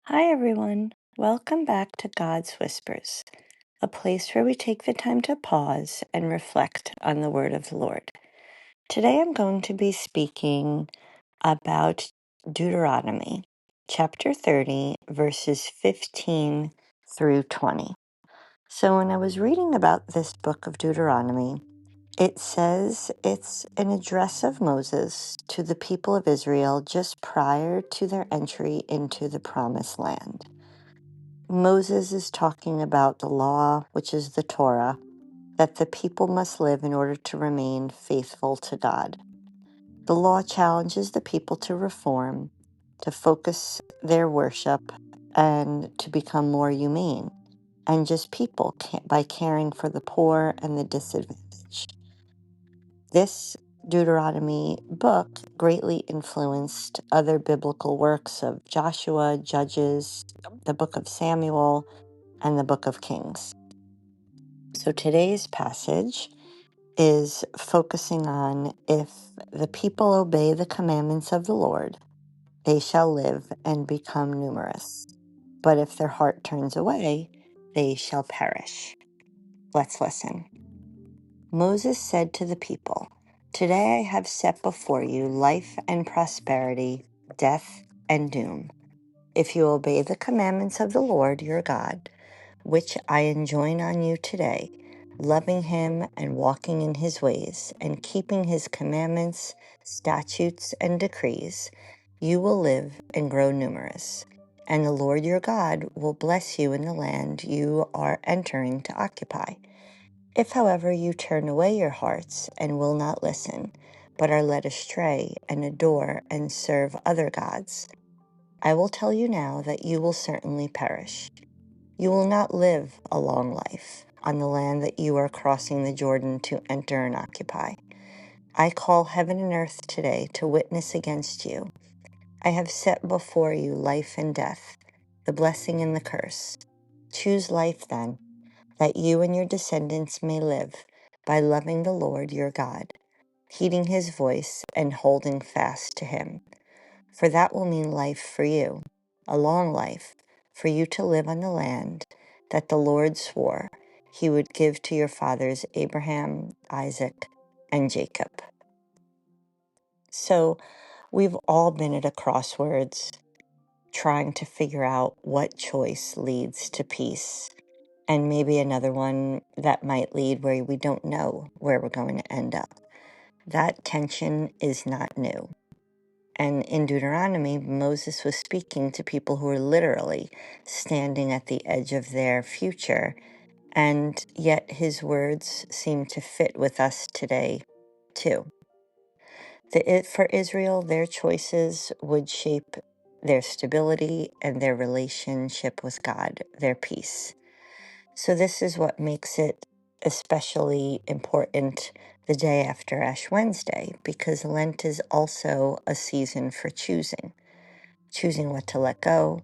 Hi, everyone. Welcome back to God's Whispers, a place where we take the time to pause and reflect on the word of the Lord. Today I'm going to be speaking about Deuteronomy, chapter 30, verses 15 through 20. So when I was reading about this book of Deuteronomy, it says it's an address of Moses to the people of Israel just prior to their entry into the Promised Land. Moses is talking about the law, which is the Torah, that the people must live in order to remain faithful to God. The law challenges the people to reform, to focus their worship, and to become more humane, and just people by caring for the poor and the disadvantaged. This Deuteronomy book greatly influenced other biblical works of Joshua, Judges, the book of Samuel, and the book of Kings. So today's passage is focusing on if the people obey the commandments of the Lord, they shall live and become numerous. But if their heart turns away, they shall perish. Let's listen. Moses said to the people, "Today I have set before you life and prosperity, death and doom. If you obey the commandments of the Lord your God, which I enjoin on you today, loving him and walking in his ways and keeping his commandments, statutes, and decrees, you will live and grow numerous. And the Lord your God will bless you in the land you are entering to occupy. If, however, you turn away your hearts and will not listen, but are led astray and adore and serve other gods, I will tell you now that you will certainly perish. You will not live a long life on the land that you are crossing the Jordan to enter and occupy. I call heaven and earth today to witness against you. I have set before you life and death, the blessing and the curse. Choose life then, that you and your descendants may live by loving the Lord your God, heeding his voice and holding fast to him. For that will mean life for you, a long life, for you to live on the land that the Lord swore he would give to your fathers Abraham, Isaac, and Jacob." So we've all been at a crossroads trying to figure out what choice leads to peace, and maybe another one that might lead where we don't know where we're going to end up. That tension is not new. And in Deuteronomy, Moses was speaking to people who were literally standing at the edge of their future, and yet his words seem to fit with us today, too. For Israel, their choices would shape their stability and their relationship with God, their peace. So this is what makes it especially important the day after Ash Wednesday, because Lent is also a season for choosing what to let go,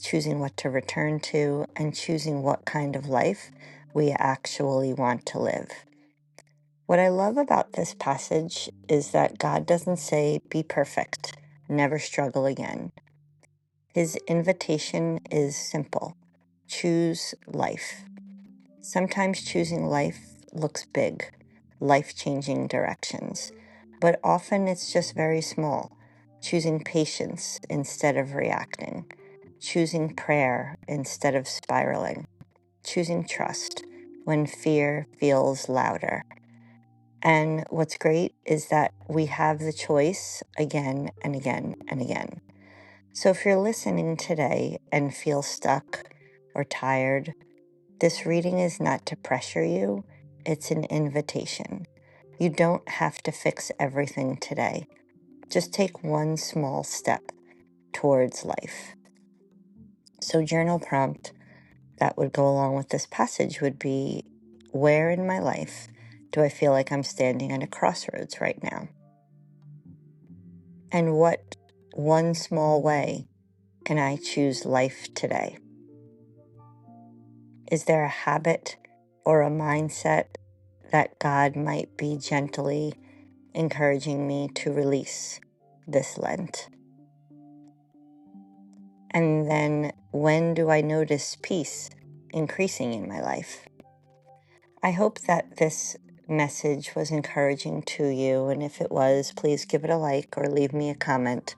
choosing what to return to, and choosing what kind of life we actually want to live. What I love about this passage is that God doesn't say, "Be perfect, never struggle again." His invitation is simple: choose life. Sometimes choosing life looks big, life-changing directions, but often it's just very small. Choosing patience instead of reacting, choosing prayer instead of spiraling, choosing trust when fear feels louder. And what's great is that we have the choice again and again and again. So if you're listening today and feel stuck or tired, this reading is not to pressure you, it's an invitation. You don't have to fix everything today. Just take one small step towards life. So journal prompt that would go along with this passage would be, where in my life do I feel like I'm standing at a crossroads right now? And what one small way can I choose life today? Is there a habit or a mindset that God might be gently encouraging me to release this Lent? And then when do I notice peace increasing in my life? I hope that this message was encouraging to you. And if it was, please give it a like or leave me a comment.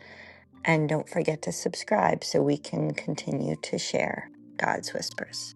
And don't forget to subscribe so we can continue to share God's whispers.